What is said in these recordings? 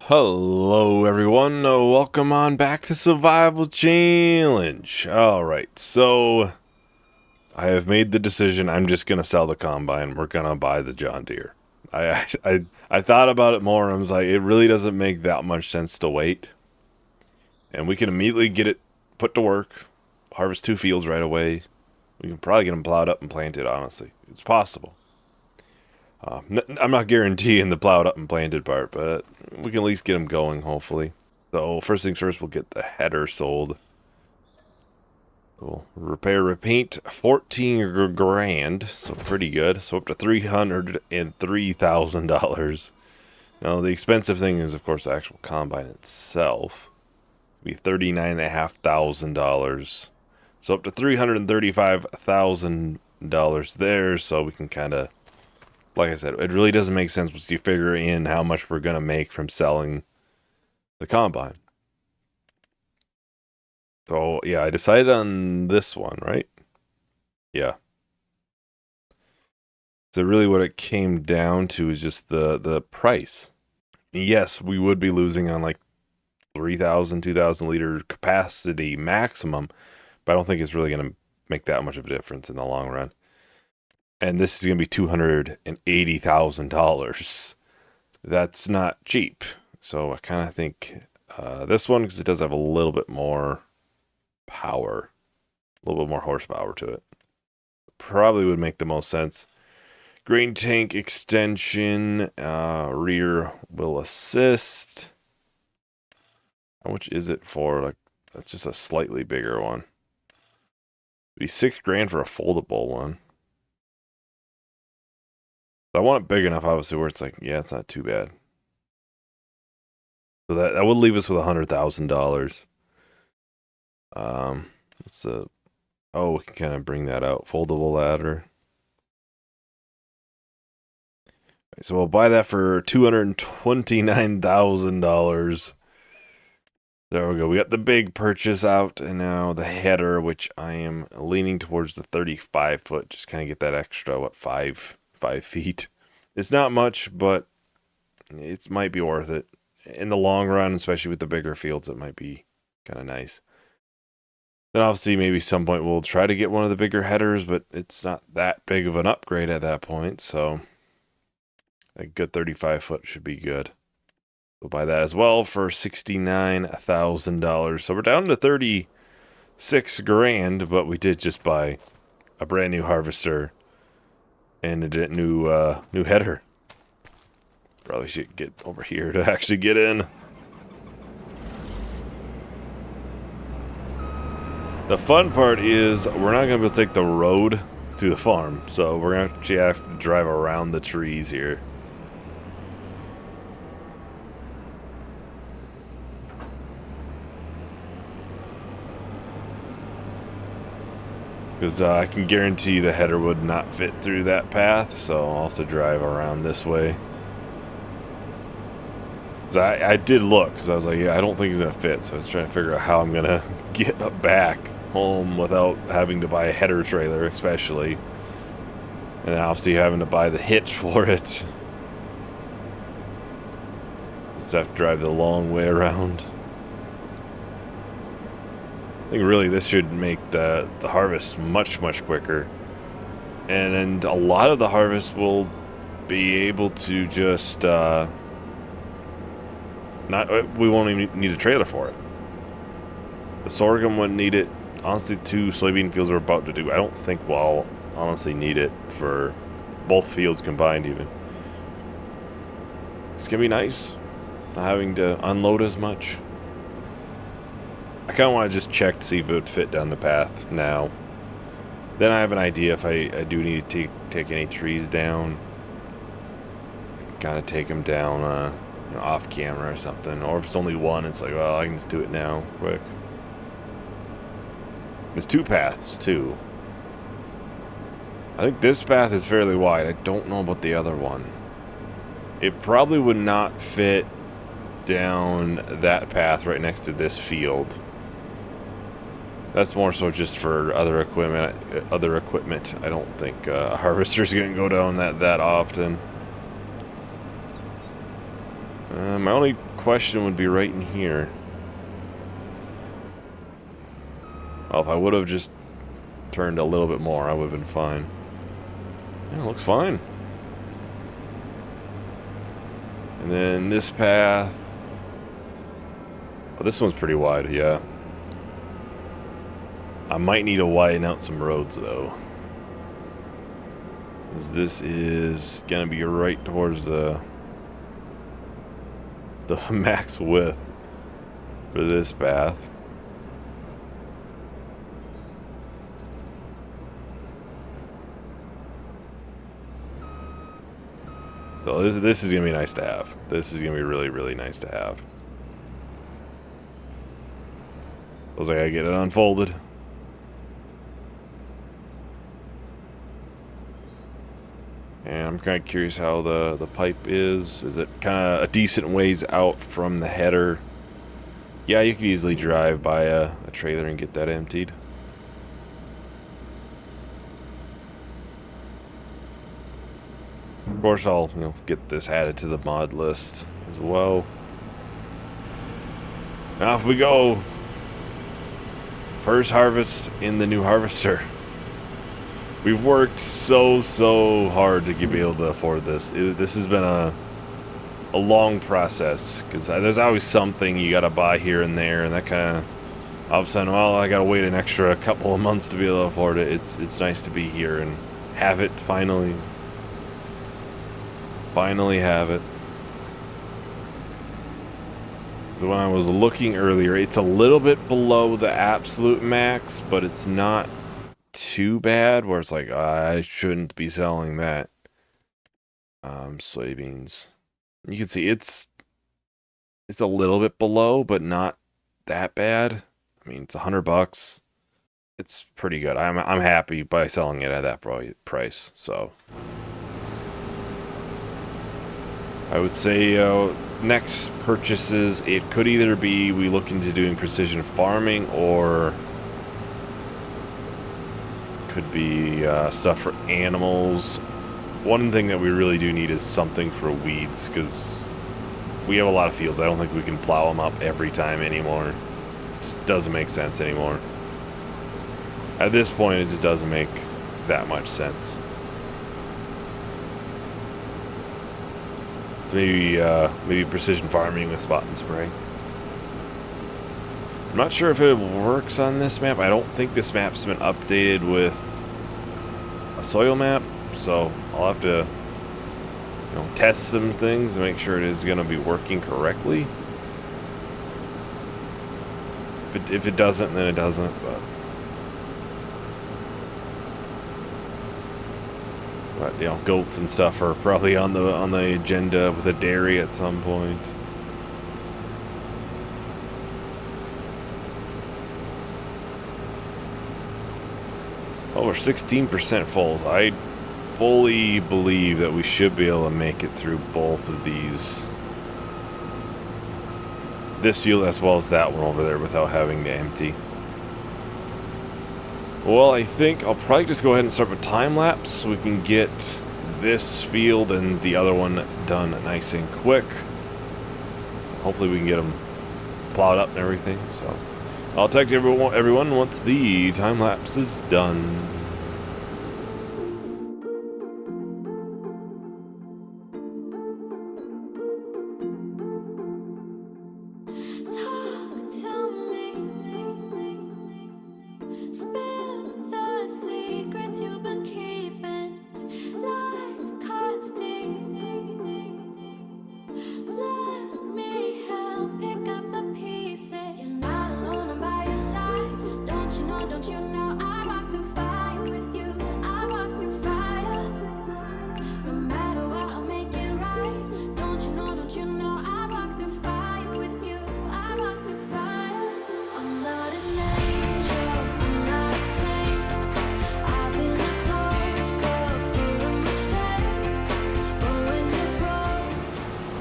Hello everyone, welcome on back to Survival Challenge. Alright, so I have made the decision I'm just going to sell the Combine. We're going to buy the John Deere. I thought about it more and I was like, it really doesn't make that much sense to wait. And we can immediately get it put to work, harvest 2 fields right away. We can probably get them plowed up and planted, honestly. It's possible. I'm not guaranteeing the plowed up and planted part, but we can at least get them going, hopefully. So first things first, we'll get the header sold. We'll repair, repaint, 14 grand, so pretty good. So up to $303,000. Now the expensive thing is, of course, the actual combine itself. It'll be $39,500. So up to $335,000 there, so we can kind of, like I said, it really doesn't make sense once you figure in how much we're going to make from selling the combine. So, yeah, I decided on this one, right? Yeah. So really what it came down to is just the price. Yes, we would be losing on like 3,000, 2,000 liter capacity maximum, but I don't think it's really going to make that much of a difference in the long run. And this is going to be $280,000. That's not cheap. So I kind of think this one, because it does have a little bit more power, a little bit more horsepower to it, probably would make the most sense. Grain tank extension, rear will assist. How much is it for? Like, that's just a slightly bigger one. It'd be $6 grand for a foldable one. I want it big enough, obviously, where it's like, yeah, it's not too bad. So that would leave us with $100,000. What's the? Oh, we can kind of bring that out. Foldable ladder. So we'll buy that for $229,000. There we go. We got the big purchase out, and now the header, which I am leaning towards the 35 foot. Just kind of get that extra, what, 5 feet. It's not much, but it might be worth it in the long run, especially with the bigger fields. It might be kind of nice. Then obviously maybe some point we'll try to get one of the bigger headers, but it's not that big of an upgrade at that point. So a good 35 foot should be good. We'll buy that as well for $69,000. So we're down to 36 grand, but we did just buy a brand new harvester and a new header. Probably should get over here to actually get in. The fun part is we're not going to be able to take the road to the farm, so we're going to actually have to drive around the trees here. Because I can guarantee the header would not fit through that path, so I'll have to drive around this way. I did look, because I was like, yeah, I don't think it's going to fit, so I was trying to figure out how I'm going to get back home without having to buy a header trailer, especially. And then obviously having to buy the hitch for it. Just have to drive the long way around. I think really this should make the harvest much quicker, and a lot of the harvest will be able to just we won't even need a trailer for it. The sorghum wouldn't need it. Honestly, 2 soybean fields are about to do. I don't think we'll honestly need it for both fields combined even. It's gonna be nice not having to unload as much. I kind of want to just check to see if it would fit down the path now. Then I have an idea if I do need to take any trees down. Kind of take them down off camera or something. Or if it's only one, it's like, well, I can just do it now, quick. There's 2 paths, too. I think this path is fairly wide. I don't know about the other one. It probably would not fit down that path right next to this field. That's more so just for other equipment. I don't think a harvester's going to go down that often. My only question would be right in here. Well, if I would have just turned a little bit more, I would have been fine. Yeah, it looks fine. And then this path. Oh, this one's pretty wide, yeah. I might need to widen out some roads, though. Because this is going to be right towards the max width for this path. So this is going to be nice to have. This is going to be really, really nice to have. Looks like I get it unfolded. And I'm kind of curious how the pipe is. Is it kind of a decent ways out from the header? Yeah, you could easily drive by a trailer and get that emptied. Of course, I'll get this added to the mod list as well. Now off we go. First harvest in the new harvester. We've worked so hard to be able to afford this. This has been a long process because there's always something you got to buy here and there, and that kind of all of a sudden, well, I got to wait an extra couple of months to be able to afford it. It's nice to be here and have it finally. Finally have it. So when I was looking earlier, it's a little bit below the absolute max, but it's not too bad where it's like I shouldn't be selling that. Soybeans. You can see it's a little bit below, but not that bad. I mean, it's $100. It's pretty good. I'm happy by selling it at that price. So I would say next purchases, it could either be we look into doing precision farming or could be stuff for animals. One thing that we really do need is something for weeds because we have a lot of fields. I don't think we can plow them up every time anymore. It just doesn't make sense anymore. At this point, it just doesn't make that much sense. So maybe precision farming with spot and spray. I'm not sure if it works on this map. I don't think this map's been updated with a soil map, so I'll have to test some things and make sure it is going to be working correctly. If it doesn't, then it doesn't. But goats and stuff are probably on the agenda with a dairy at some point. Oh, we're 16% full. I fully believe that we should be able to make it through both of these. This field as well as that one over there without having to empty. Well, I think I'll probably just go ahead and start with time lapse so we can get this field and the other one done nice and quick. Hopefully we can get them plowed up and everything. So I'll talk to everyone once the time lapse is done.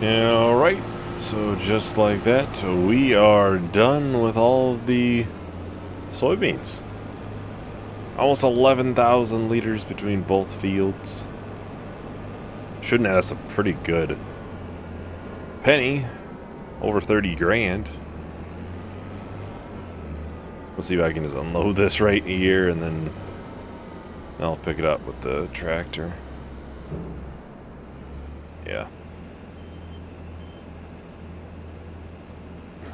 Alright, so just like that, we are done with all of the soybeans. Almost 11,000 liters between both fields. Should net us a pretty good penny, over 30 grand. We'll see if I can just unload this right here, and then I'll pick it up with the tractor. Yeah.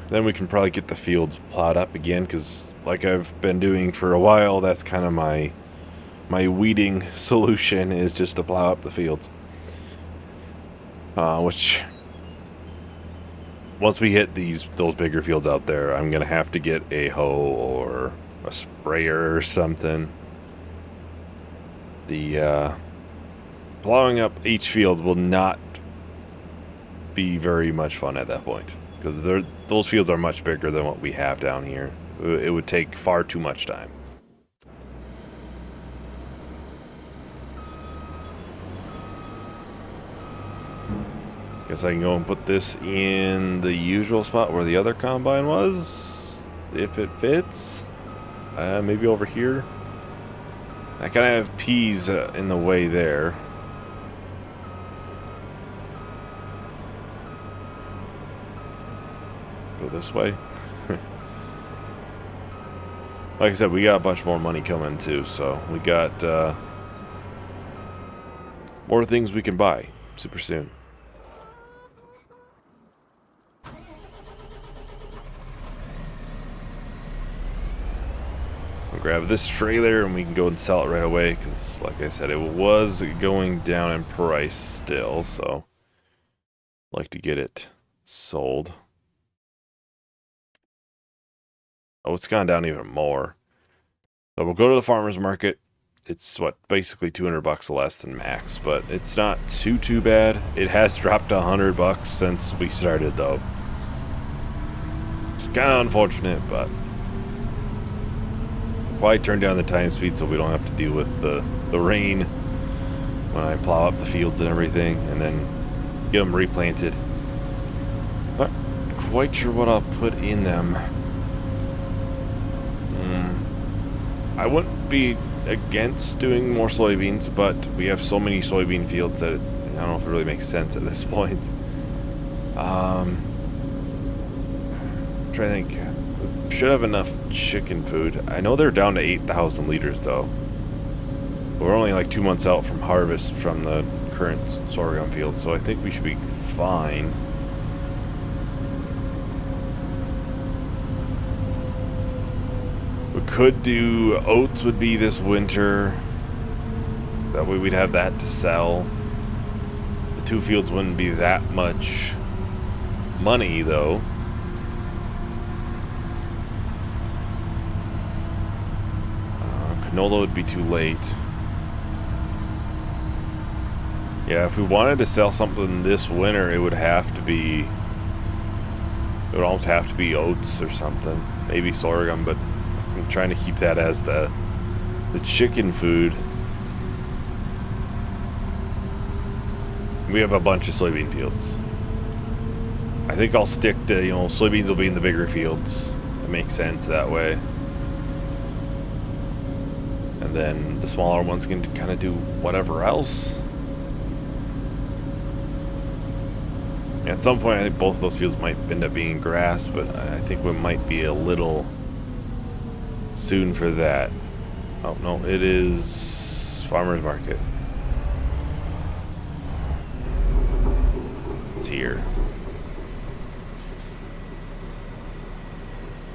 Then we can probably get the fields plowed up again, because like I've been doing for a while, that's kind of my weeding solution, is just to plow up the fields. Which, once we hit those bigger fields out there, I'm going to have to get a hoe or a sprayer or something. The plowing up each field will not be very much fun at that point, because those fields are much bigger than what we have down here. It would take far too much time. Guess I can go and put this in the usual spot where the other combine was, if it fits. Maybe over here. I kind of have peas in the way there. Go this way. Like I said, we got a bunch more money coming too, so we got more things we can buy super soon. I'll grab this trailer and we can go and sell it right away, because like I said, it was going down in price still, so I'd like to get it sold. Oh, it's gone down even more. So we'll go to the farmer's market. It's what, basically $200 less than max, but it's not too bad. It has dropped $100 since we started though. It's kind of unfortunate, but probably turn down the time speed so we don't have to deal with the rain when I plow up the fields and everything, and then get them replanted. Not quite sure what I'll put in them. I wouldn't be against doing more soybeans, but we have so many soybean fields that I don't know if it really makes sense at this point. I'm trying to think. We should have enough chicken food. I know they're down to 8,000 liters though. We're only like 2 months out from harvest from the current sorghum field, so I think we should be fine. We could do oats would be this winter. That way we'd have that to sell. The two fields wouldn't be that much money though. Canola would be too late. Yeah, if we wanted to sell something this winter, it would have to be... It would almost have to be oats or something. Maybe sorghum, but I'm trying to keep that as the chicken food. We have a bunch of soybean fields. I think I'll stick to, soybeans will be in the bigger fields. It makes sense that way. And then the smaller ones can kind of do whatever else. At some point, I think both of those fields might end up being grass, but I think we might be a little soon for that. Oh, no, it is farmer's market. It's here.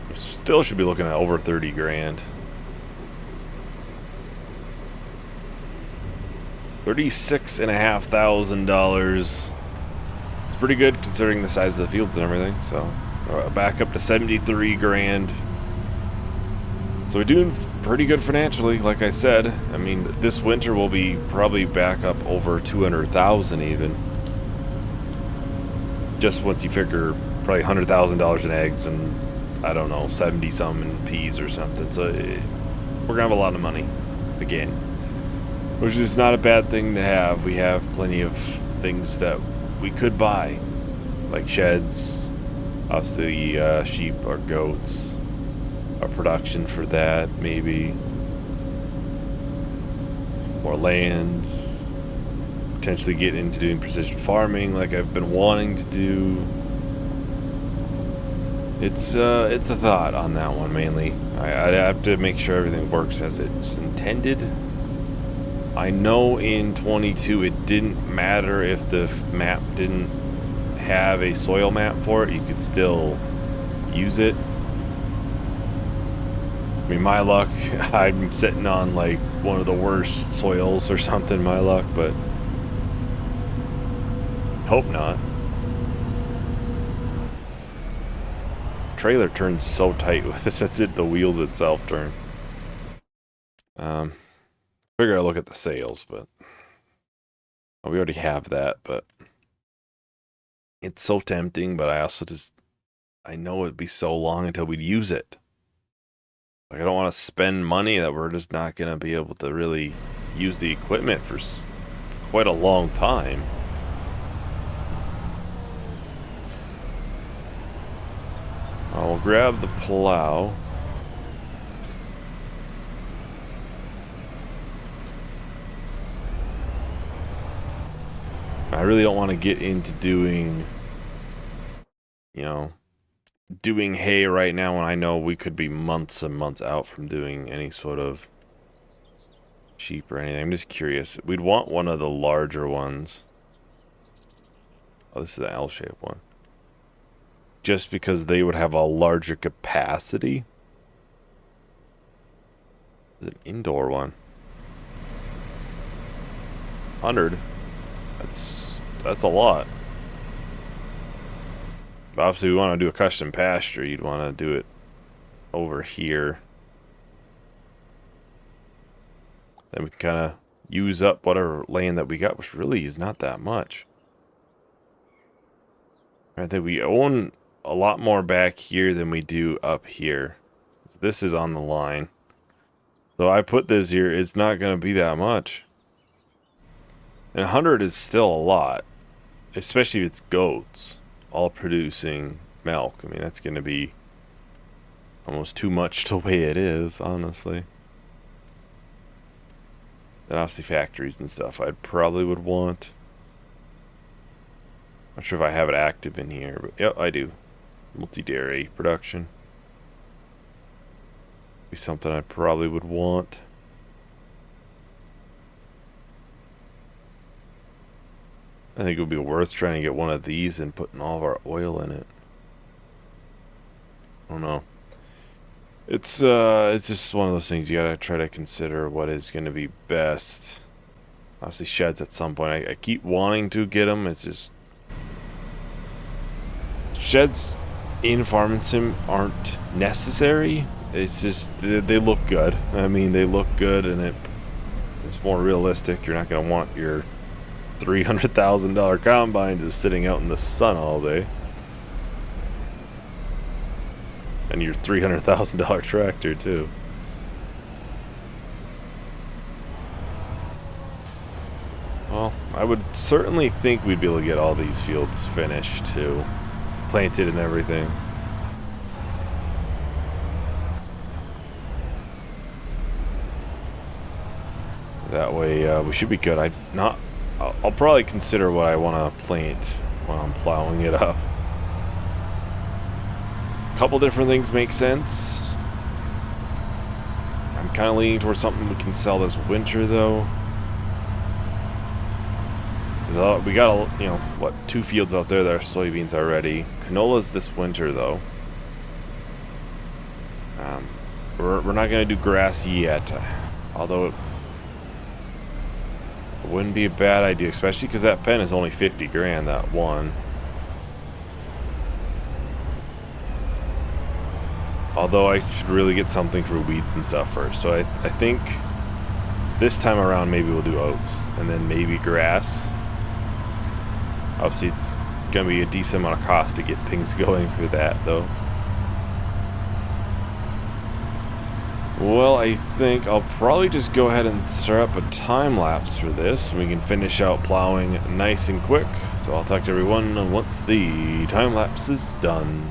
We still should be looking at over 30 grand. $36,500. It's pretty good considering the size of the fields and everything. So back up to 73 grand. So we're doing pretty good financially, like I said. I mean, this winter we'll be probably back up over 200,000 even. Just once you figure probably $100,000 in eggs and I don't know, 70 some in peas or something. So we're gonna have a lot of money again, which is not a bad thing to have. We have plenty of things that we could buy, like sheds, obviously sheep or goats. A production for that, maybe more land. potentially get into doing precision farming like I've been wanting to do. It's a thought on that one mainly. I'd have to make sure everything works as it's intended. I know in 22 it didn't matter if the map didn't have a soil map for it, you could still use it. I mean, my luck, I'm sitting on like one of the worst soils or something, my luck, but hope not. Trailer turns so tight with this. That's it. The wheels itself turn. Figure I'll look at the sales, but we already have that. But it's so tempting. But I also I know it'd be so long until we'd use it. Like I don't want to spend money that we're just not gonna be able to really use the equipment for quite a long time. I'll grab the plow. I really don't want to get into doing, doing hay right now when I know we could be months and months out from doing any sort of sheep or anything. I'm just curious. We'd want one of the larger ones. Oh, this is the L-shaped one. Just because they would have a larger capacity. It's an indoor one. 100. That's a lot. But obviously, we want to do a custom pasture. You'd want to do it over here. Then we can kind of use up whatever land that we got, which really is not that much. I think we own a lot more back here than we do up here. So this is on the line. So I put this here, it's not going to be that much. And 100 is still a lot. Especially if it's goats. All producing milk. I mean, that's going to be almost too much the way it is, honestly. Then obviously factories and stuff I probably would want. Not sure if I have it active in here, but yep, I do. Multi-dairy production. Be something I probably would want. I think it would be worth trying to get one of these and putting all of our oil in it. I don't know. It's just one of those things you gotta try to consider what is going to be best. Obviously sheds at some point. I keep wanting to get them. It's just sheds in Farming Sim aren't necessary. It's just they look good. I mean, they look good, and it's more realistic. You're not gonna want your $300,000 combine just sitting out in the sun all day, and your $300,000 tractor too. Well, I would certainly think we'd be able to get all these fields finished too. Planted and everything. That way we should be good. I'll probably consider what I want to plant when I'm plowing it up. A couple different things make sense. I'm kind of leaning towards something we can sell this winter though. We got, what, 2 fields out there that are soybeans already. Canola's this winter, though. We're not going to do grass yet. Although it wouldn't be a bad idea, especially because that pen is only 50 grand, that one. Although I should really get something for weeds and stuff first. So I think this time around maybe we'll do oats. And then maybe grass. Obviously, it's going to be a decent amount of cost to get things going for that, though. Well, I think I'll probably just go ahead and start up a time lapse for this, and we can finish out plowing nice and quick. So I'll talk to everyone once the time lapse is done.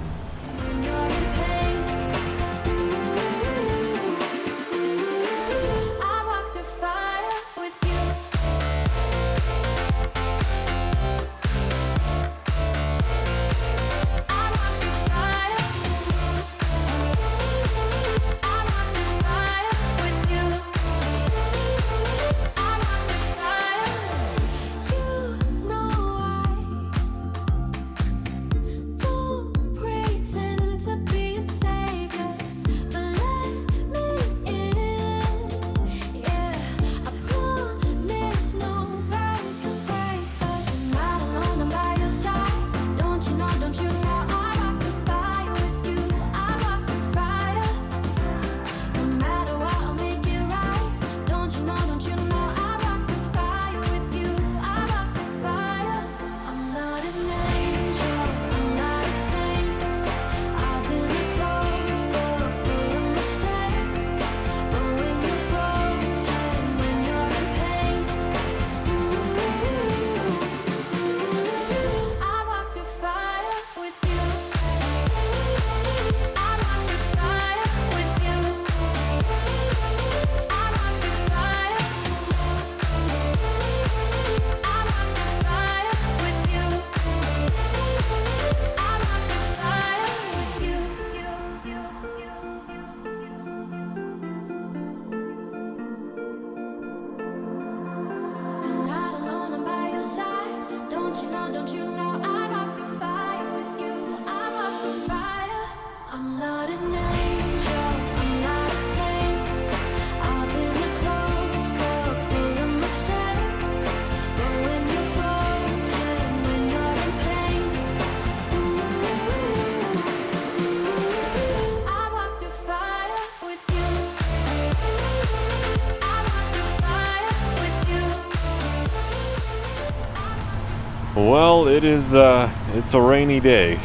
Well, it's a rainy day.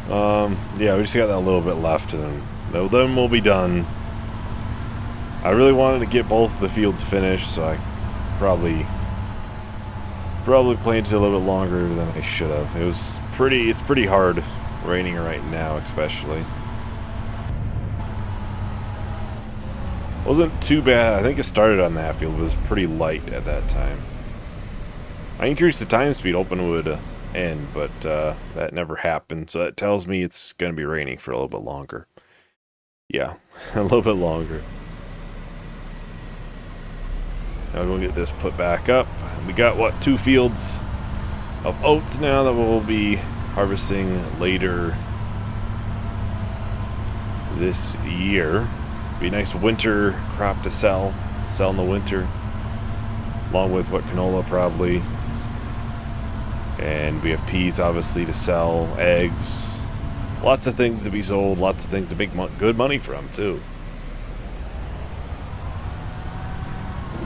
Yeah, we just got that little bit left, and then we'll be done. I really wanted to get both of the fields finished, so I probably planted a little bit longer than I should have. It's pretty hard raining right now, especially. Wasn't too bad. I think it started on that field, but it was pretty light at that time. I increased the time speed hoping it would end, but that never happened, so that tells me it's going to be raining for a little bit longer. Yeah, a little bit longer. Now we'll get this put back up. We got, what, 2 fields of oats now that we'll be harvesting later this year. Be a nice winter crop to sell in the winter, along with what, canola probably. And we have peas obviously to sell, eggs, lots of things to be sold, lots of things to make good money from too.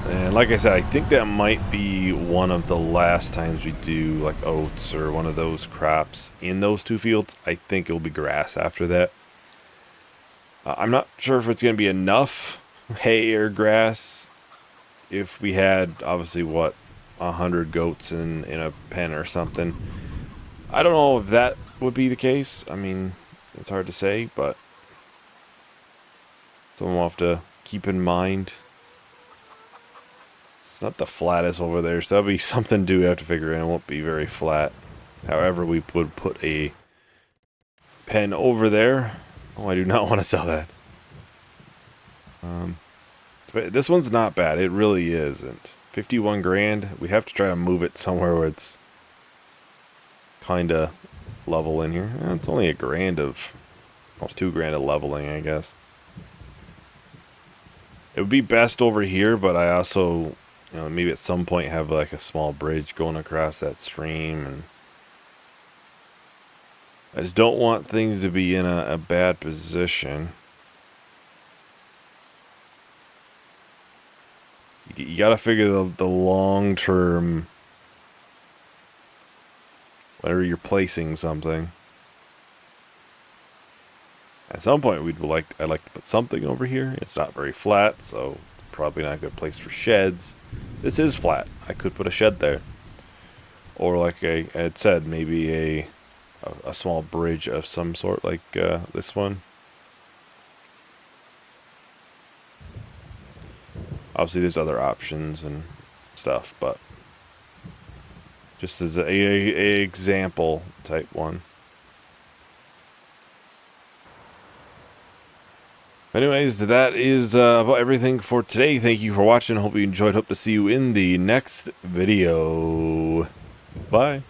And like I said, I think that might be one of the last times we do like oats or one of those crops in those 2 fields. I think it'll be grass after that. I'm not sure if it's going to be enough hay or grass if we had, obviously, what, 100 goats in a pen or something. I don't know if that would be the case. I mean, it's hard to say, but something we'll have to keep in mind. It's not the flattest over there, so that'll be something to have to figure in. It won't be very flat. However, we would put a pen over there. Oh, I do not want to sell that. This one's not bad. It really isn't. 51 grand. We have to try to move it somewhere where it's kind of level in here. It's only a grand of, almost 2 grand of leveling, I guess. It would be best over here, but I also, maybe at some point have like a small bridge going across that stream, and I just don't want things to be in a bad position. You gotta figure the long term, whenever you're placing something. At some point, I'd like to put something over here. It's not very flat, so it's probably not a good place for sheds. This is flat. I could put a shed there, or like I had said, maybe a small bridge of some sort, like this one. Obviously, there's other options and stuff, but just as a example type one. Anyways, that is about everything for today. Thank you for watching. Hope you enjoyed. Hope to see you in the next video. Bye.